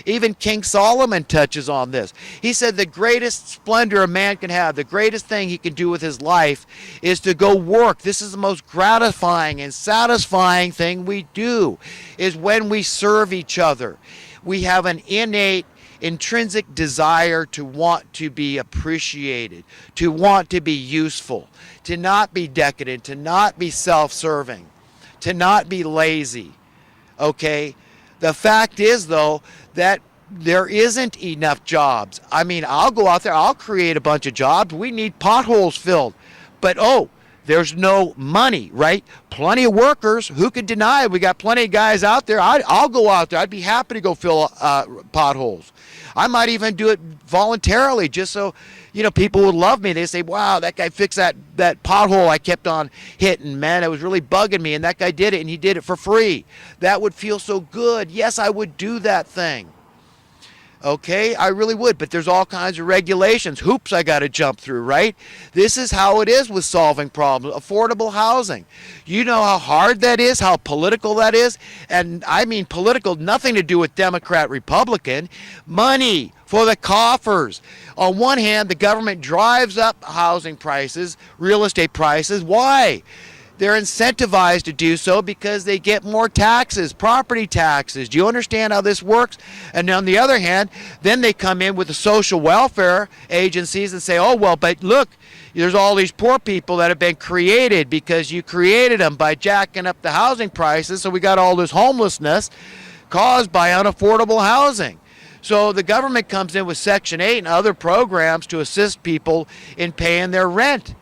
Even King Solomon touches on this. He said the greatest splendor a man can have, the greatest thing he can do with his life is to go work. This is the most gratifying and satisfying thing we do, is when we serve each other. We have an innate, intrinsic desire to want to be appreciated, to want to be useful, to not be decadent, to not be self-serving, to not be lazy. Okay? The fact is, though, that there isn't enough jobs. I mean, I'll go out there, I'll create a bunch of jobs. We need potholes filled. But, there's no money, right? Plenty of workers. Who could deny it? We got plenty of guys out there. I'll go out there. I'd be happy to go fill potholes. I might even do it voluntarily just so, people would love me. They say, wow, that guy fixed that pothole I kept on hitting, man. It was really bugging me, and that guy did it, and he did it for free. That would feel so good. Yes, I would do that thing. Okay, I really would, but there's all kinds of regulations, hoops I got to jump through, right? This is how it is with solving problems. Affordable housing. You know how hard that is, how political that is, and I mean political, nothing to do with Democrat, Republican. Money for the coffers. On one hand, the government drives up housing prices, real estate prices. Why? They're incentivized to do so because they get more taxes, property taxes. Do you understand how this works? And on the other hand, then they come in with the social welfare agencies and say, but look, there's all these poor people that have been created because you created them by jacking up the housing prices. So we got all this homelessness caused by unaffordable housing. So the government comes in with Section 8 and other programs to assist people in paying their rent.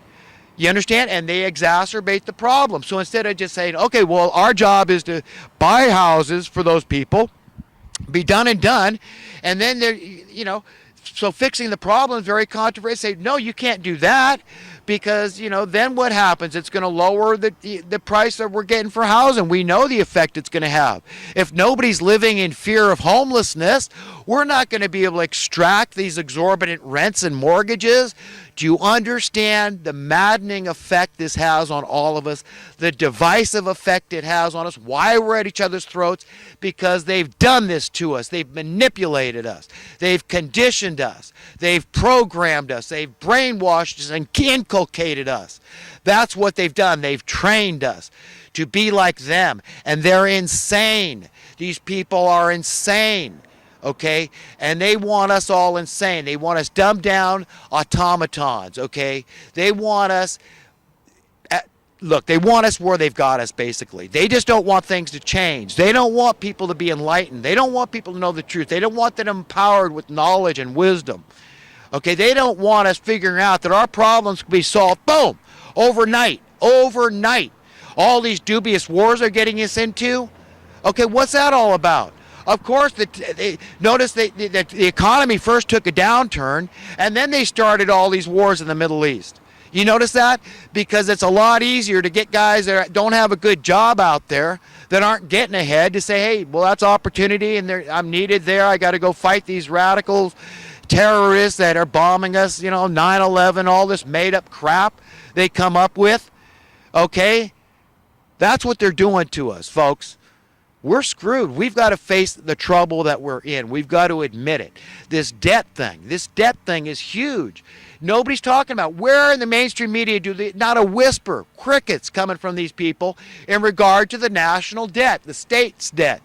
You understand? And they exacerbate the problem. So instead of just saying, okay, well, our job is to buy houses for those people, be done and done, and then they're, so fixing the problem is very controversial. Say, no, you can't do that because, then what happens? It's going to lower the price that we're getting for housing. We know the effect it's going to have. If nobody's living in fear of homelessness, we're not going to be able to extract these exorbitant rents and mortgages. Do you understand the maddening effect this has on all of us? The divisive effect it has on us? Why we're at each other's throats? Because they've done this to us. They've manipulated us. They've conditioned us. They've programmed us. They've brainwashed us and inculcated us. That's what they've done. They've trained us to be like them. And they're insane. These people are insane. Okay, and they want us all insane. They want us dumbed down automatons. Okay, they want us. They want us where they've got us. Basically, they just don't want things to change. They don't want people to be enlightened. They don't want people to know the truth. They don't want them empowered with knowledge and wisdom. Okay, they don't want us figuring out that our problems can be solved. Boom, overnight. All these dubious wars they're getting us into. Okay, what's that all about? Of course, notice that the economy first took a downturn, and then they started all these wars in the Middle East. You notice that? Because it's a lot easier to get guys that don't have a good job out there, that aren't getting ahead, to say, hey, well, that's opportunity, and I'm needed there. I got to go fight these radical terrorists that are bombing us, 9/11, all this made-up crap they come up with. Okay? That's what they're doing to us, folks. We're screwed. We've got to face the trouble that we're in. We've got to admit it. This debt thing is huge. Nobody's talking about. Where in the mainstream media not a whisper, crickets coming from these people in regard to the national debt, the state's debt,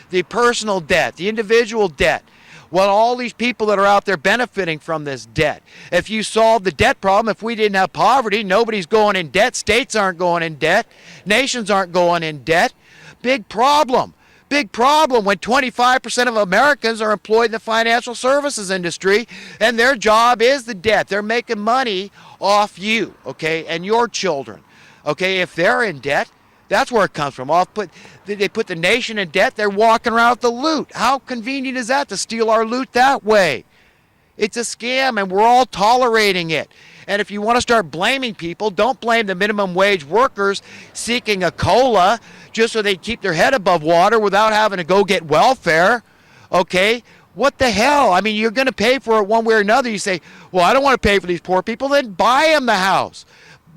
the personal debt, the individual debt. Well, all these people that are out there benefiting from this debt. If you solve the debt problem, if we didn't have poverty, nobody's going in debt. States aren't going in debt. Nations aren't going in debt. Big problem when 25% of Americans are employed in the financial services industry, and their job is the debt. They're making money off you, okay, and your children. Okay, if they're in debt, that's where it comes from. They put the nation in debt, they're walking around with the loot. How convenient is that to steal our loot that way? It's a scam, and we're all tolerating it. And if you want to start blaming people, don't blame the minimum wage workers seeking a COLA just so they keep their head above water without having to go get welfare. Okay? What the hell? I mean, you're going to pay for it one way or another. You say, well, I don't want to pay for these poor people. Then buy them the house.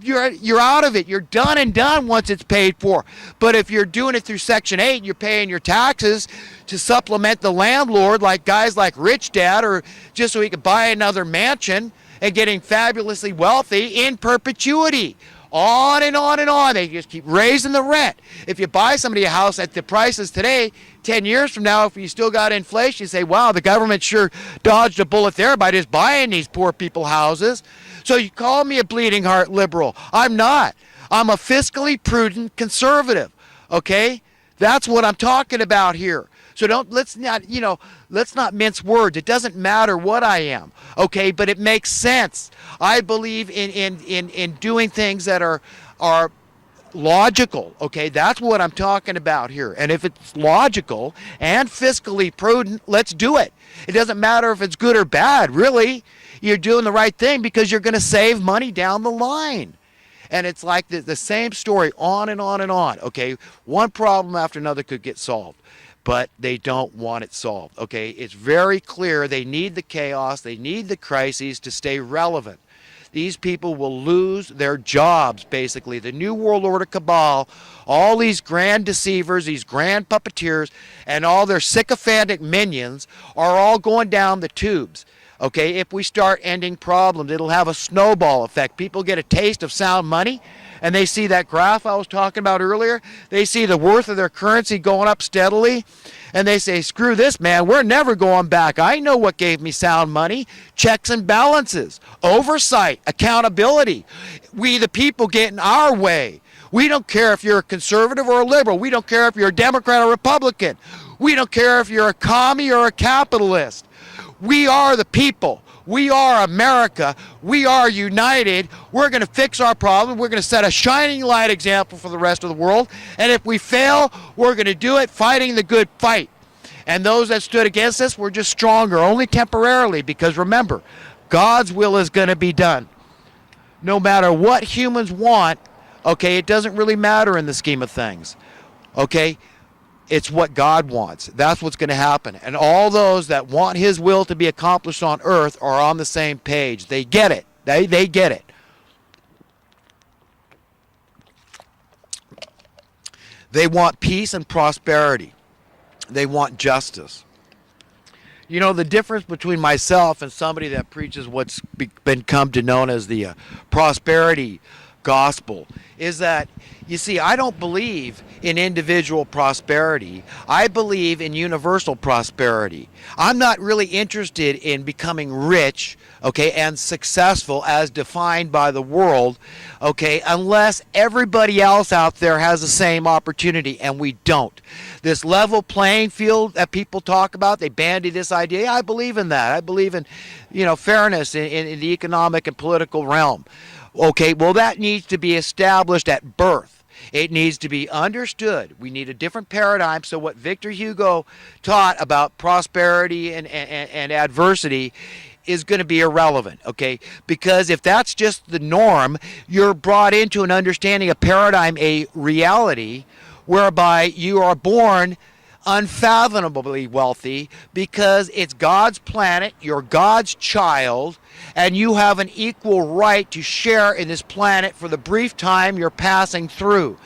you're out of it. You're done and done once it's paid for. But if you're doing it through Section 8, you're paying your taxes to supplement the landlord, like guys like Rich Dad, or just so he could buy another mansion and getting fabulously wealthy in perpetuity. On and on and on. They just keep raising the rent. If you buy somebody a house at the prices today, 10 years from now, if you still got inflation, you say, wow, the government sure dodged a bullet there by just buying these poor people houses. So you call me a bleeding heart liberal. I'm not. I'm a fiscally prudent conservative. Okay? That's what I'm talking about here. So let's not mince words. It doesn't matter what I am, okay? But it makes sense. I believe in doing things that are logical, okay? That's what I'm talking about here. And if it's logical and fiscally prudent, let's do it. It doesn't matter if it's good or bad, really. You're doing the right thing because you're going to save money down the line. And it's like the same story on and on and on, okay? One problem after another could get solved. But they don't want it solved, okay? It's very clear they need the chaos, they need the crises to stay relevant. These people will lose their jobs, basically. The New World Order cabal, all these grand deceivers, these grand puppeteers, and all their sycophantic minions are all going down the tubes. Okay, if we start ending problems, it'll have a snowball effect. People get a taste of sound money, and they see that graph I was talking about earlier. They see the worth of their currency going up steadily, and they say, screw this, man, we're never going back. I know what gave me sound money. Checks and balances, oversight, accountability. We, the people, get in our way. We don't care if you're a conservative or a liberal. We don't care if you're a Democrat or Republican. We don't care if you're a commie or a capitalist. We are the people. We are America. We are united. We're going to fix our problem. We're going to set a shining light example for the rest of the world. And if we fail, we're going to do it fighting the good fight. And those that stood against us were just stronger, only temporarily, because remember, God's will is going to be done. No matter what humans want, okay, it doesn't really matter in the scheme of things. Okay? It's what God wants. That's what's going to happen. And all those that want his will to be accomplished on earth are on the same page. They get it. They get it. They want peace and prosperity. They want justice. You know, the difference between myself and somebody that preaches what's been come to known as the prosperity gospel is that, you see, I don't believe in individual prosperity. I believe in universal prosperity. I'm not really interested in becoming rich, okay, and successful as defined by the world, okay, unless everybody else out there has the same opportunity, and we don't. This level playing field that people talk about, they bandy this idea. I believe in that. I believe in, fairness in the economic and political realm. Okay, well, that needs to be established at birth. It needs to be understood. We need a different paradigm. So what Victor Hugo taught about prosperity and adversity is going to be irrelevant, okay? Because if that's just the norm, you're brought into an understanding, a paradigm, a reality, whereby you are born unfathomably wealthy because it's God's planet, you're God's child, and you have an equal right to share in this planet for the brief time you're passing through.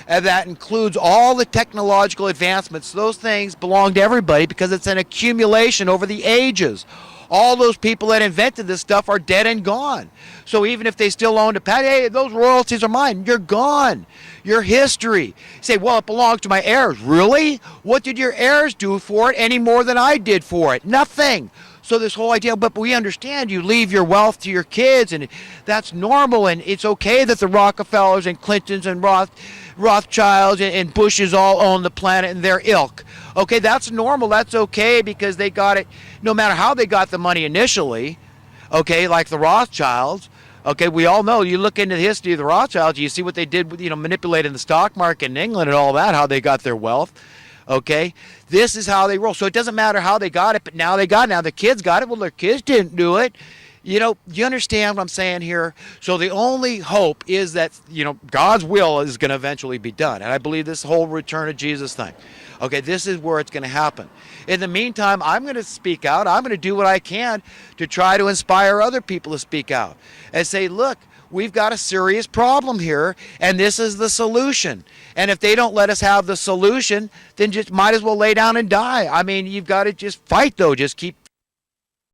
And that includes all the technological advancements. Those things belong to everybody because it's an accumulation over the ages. All those people that invented this stuff are dead and gone. So even if they still owned a patent, hey, those royalties are mine, you're gone. Your history. You say, well, it belongs to my heirs. Really? What did your heirs do for it any more than I did for it? Nothing. So this whole idea, but we understand you leave your wealth to your kids, and that's normal, and it's okay that the Rockefellers and Clintons and Rothschilds and Bushes all own the planet and their ilk. Okay, that's normal. That's okay because they got it no matter how they got the money initially. Okay, like the Rothschilds. Okay, we all know, you look into the history of the Rothschilds, you see what they did with, manipulating the stock market in England and all that, how they got their wealth. Okay, this is how they roll. So it doesn't matter how they got it, but now they got it. Now the kids got it. Well, their kids didn't do it. You understand what I'm saying here? So the only hope is that, God's will is going to eventually be done. And I believe this whole return of Jesus thing. Okay, this is where it's going to happen. In the meantime, I'm going to speak out. I'm going to do what I can to try to inspire other people to speak out and say, look, we've got a serious problem here, and this is the solution. And if they don't let us have the solution, then just might as well lay down and die. I mean, you've got to just fight, though. Just keep